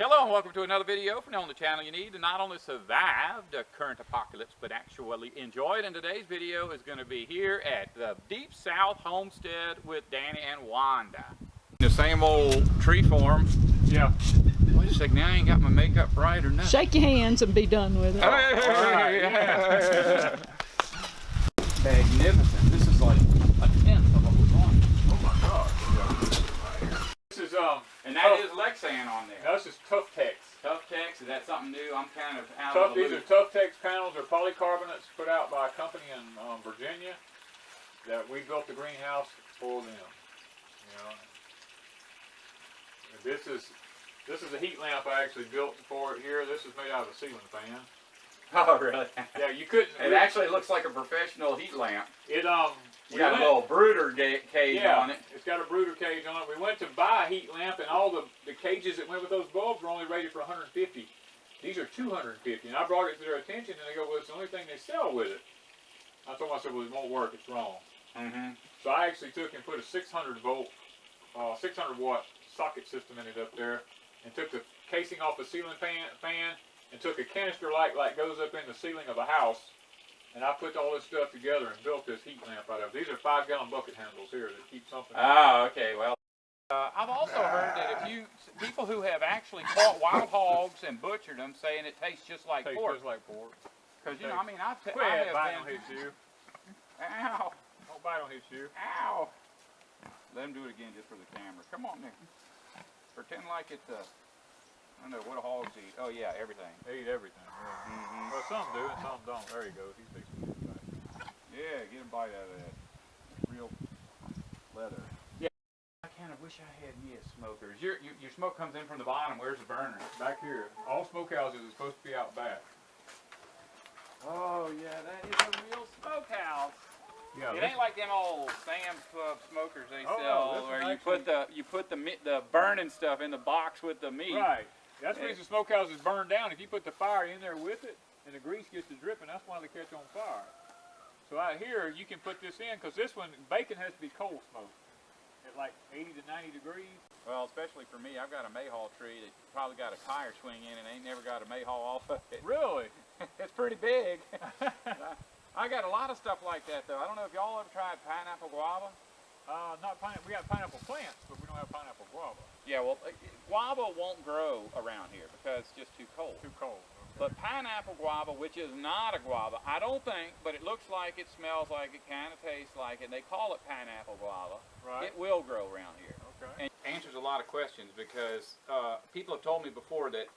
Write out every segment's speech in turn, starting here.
Hello and welcome to another video from on the channel you need to not only survive the current apocalypse but actually enjoy it. And today's video is going to be here at the Deep South Homestead with Danny and Wanda. The same old tree farm. Yeah. Wait a second, now I ain't got my makeup right or nothing. Shake your hands and be done with it. All right, yeah. Magnificent. This is like a tenth of what was on. Oh my God. This is and that is Lexan on there. No, this is Tough Tex. Tough Tex, is that something new? I'm kind of out Tough, of the these loop. are Tough Tex panels. They're polycarbonates put out by a company in Virginia that we built the greenhouse for them. You know, and this is a heat lamp I actually built for it here. This is made out of a ceiling fan. Oh, really? Yeah, you couldn't. It actually looks like a professional heat lamp. It You got a little brooder cage on it. It's got a brooder cage on it. We went to buy a heat lamp, and all the cages that went with those bulbs were only rated for 150. These are 250, and I brought it to their attention, and they go, "Well, it's the only thing they sell with it." I told myself, "Well, it won't work. It's wrong." So I actually took and put a 600 watt socket system in it up there, and took the casing off the ceiling fan, and took a canister light like goes up in the ceiling of a house. And I put all this stuff together and built this heat lamp out of it. These are 5-gallon bucket handles here that keep something. Oh, okay. Well, I've also heard that people who have actually caught wild hogs and butchered them, saying it tastes just like pork. Just like pork. Because I mean, I have bite don't been. hit you. Ow! Don't bite don't hit you. Ow! Let him do it again just for the camera. Come on, Nick. Pretend like it's I don't know, what do hogs eat? Oh yeah, everything. They eat everything. Yeah. Well, some do and some don't. There you go. He's fixing to get it back. Yeah, get a bite out of that. Real leather. Yeah. I kind of wish I had me a smoker. Your smoke comes in from the bottom. Where's the burner? Back here. All smokehouses are supposed to be out back. Oh yeah, that is a real smokehouse. Yeah. It ain't like them old Sam's Club smokers they no, sell where you put the burning stuff in the box with the meat. Right. That's the reason smokehouses burn down. If you put the fire in there with it, and the grease gets to dripping, that's why they catch on fire. So out here, you can put this in, because this one, bacon has to be cold smoked at like 80 to 90 degrees. Well, especially for me, I've got a mayhaw tree that probably got a tire swing in and ain't never got a mayhaw off of it. Really? It's pretty big. I got a lot of stuff like that, though. I don't know if y'all ever tried pineapple guava. Not pineapple. We have pineapple plants, but we don't have pineapple guava. Yeah, well, guava won't grow around here because it's just too cold. Too cold. Okay. But pineapple guava, which is not a guava, I don't think, but it looks like it, smells like it, kind of tastes like it, and they call it pineapple guava. Right. It will grow around here. Okay. And it answers a lot of questions because people have told me before that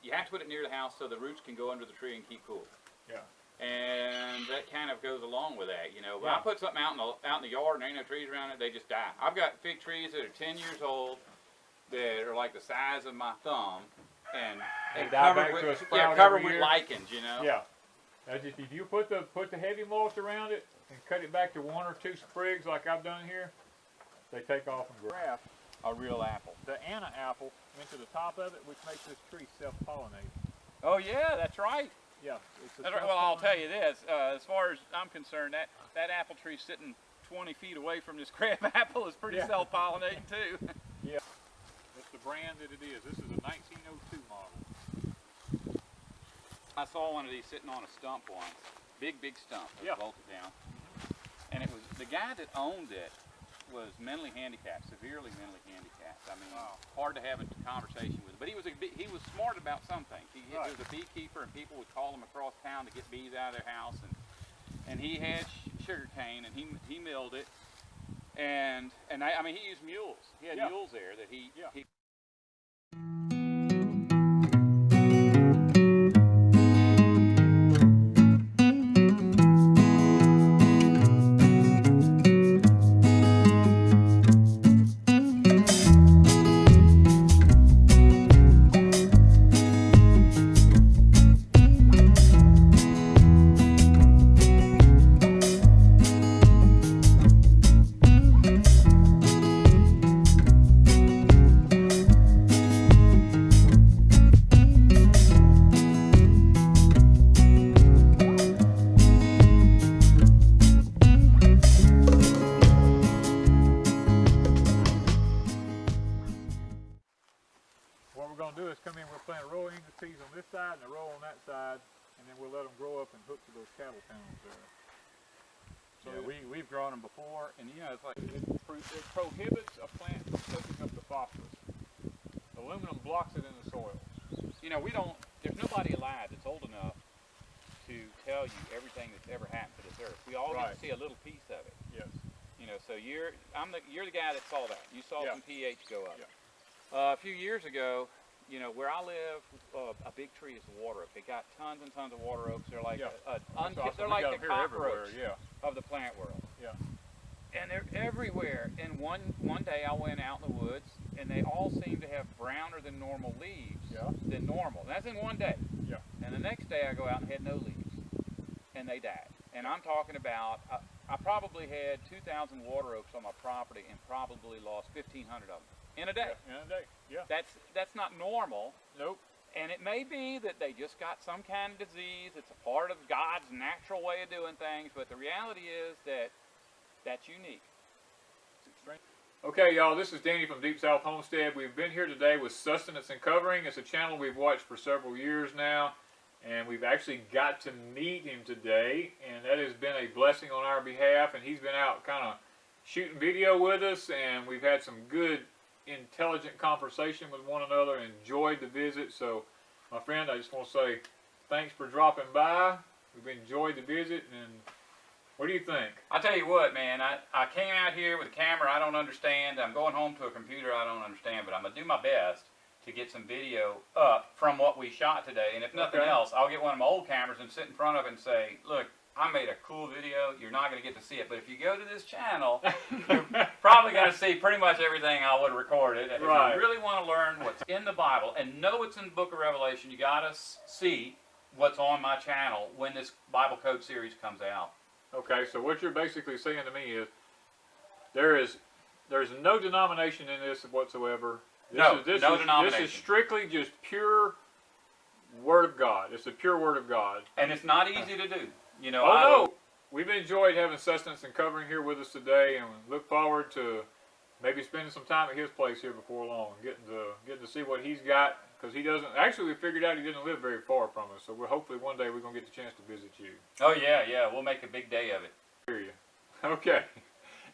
you have to put it near the house so the roots can go under the tree and keep cool. Yeah. And that kind of goes along with that, you know. When I Yeah. put something out in the yard and there ain't no trees around it, they just die. I've got fig trees that are 10 years old that are like the size of my thumb, and covered with lichens, you know. Yeah. That's just, if you put the heavy mulch around it and cut it back to 1 or 2 sprigs like I've done here, they take off and grow. A real apple. The Anna apple went to the top of it, which makes this tree self-pollinate. Oh yeah, that's right. Yeah. That's right. Well, I'll tell you this. As far as I'm concerned, that apple tree sitting 20 feet away from this crab apple is pretty self-pollinating too. Yeah. That's the brand that it is. This is a 1902 model. I saw one of these sitting on a stump once. Big stump. It was bolted down. And it was the guy that owned it was mentally handicapped, severely mentally handicapped. I mean, hard to have a conversation with him. But he was smart about some things. He was a beekeeper, and people would call him across town to get bees out of their house. And he had sugar cane, and he milled it. And I mean, he used mules. He had mules there that he come in, we'll plant a row of English peas on this side and a row on that side, and then we'll let them grow up and hook to those cattle towns there. So yeah, we've grown them before, and you know, it's like it prohibits a plant from soaking up the phosphorus. Aluminum blocks it in the soil. You know, there's nobody alive that's old enough to tell you everything that's ever happened to this earth. We all get to see a little piece of it. Yes. You know, so you're the guy that saw that. You saw some pH go up. Yeah. A few years ago, you know, where I live, a big tree is water oak. They got tons and tons of water oaks. They're like they're like the cockroach of the plant world. Yeah. And they're everywhere. And one day I went out in the woods, and they all seemed to have browner than normal leaves than normal. And that's in one day. Yeah. And the next day I go out and had no leaves, and they died. And I'm talking about, I probably had 2,000 water oaks on my property and probably lost 1,500 of them in a day. Yeah, in a day. Yeah. That's not normal. Nope. And it may be that they just got some kind of disease. It's a part of God's natural way of doing things. But the reality is that that's unique. Okay, y'all, this is Danny from Deep South Homestead. We've been here today with Sustenance and Covering. It's a channel we've watched for several years now, and we've actually got to meet him today, and that has been a blessing on our behalf. And he's been out kind of shooting video with us, and we've had some good, intelligent conversation with one another. Enjoyed the visit. So, my friend, I just want to say thanks for dropping by. We've enjoyed the visit, and what do you think? I tell you what, man, I came out here with a camera I don't understand. I'm going home to a computer I don't understand, but I'm going to do my best to get some video up from what we shot today. And if nothing else, I'll get one of my old cameras and sit in front of it and say, look, I made a cool video. You're not going to get to see it, but if you go to this channel, you're probably going to see pretty much everything I would have recorded. If you really want to learn what's in the Bible and know it's in the book of Revelation, you got to see what's on my channel when this Bible Code series comes out. Okay, so what you're basically saying to me is there's no denomination in this whatsoever. No denomination. This is strictly just pure Word of God. It's the pure Word of God. And it's not easy to do. You know, no. We've enjoyed having Sustenance and Covering here with us today, and look forward to maybe spending some time at his place here before long, getting to see what he's got, because he doesn't. Actually, we figured out he didn't live very far from us, so hopefully one day we're gonna get the chance to visit you. Oh yeah, we'll make a big day of it. Hear you. Okay.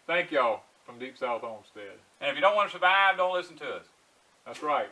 Thank y'all from Deep South Homestead. And if you don't want to survive, don't listen to us. That's right.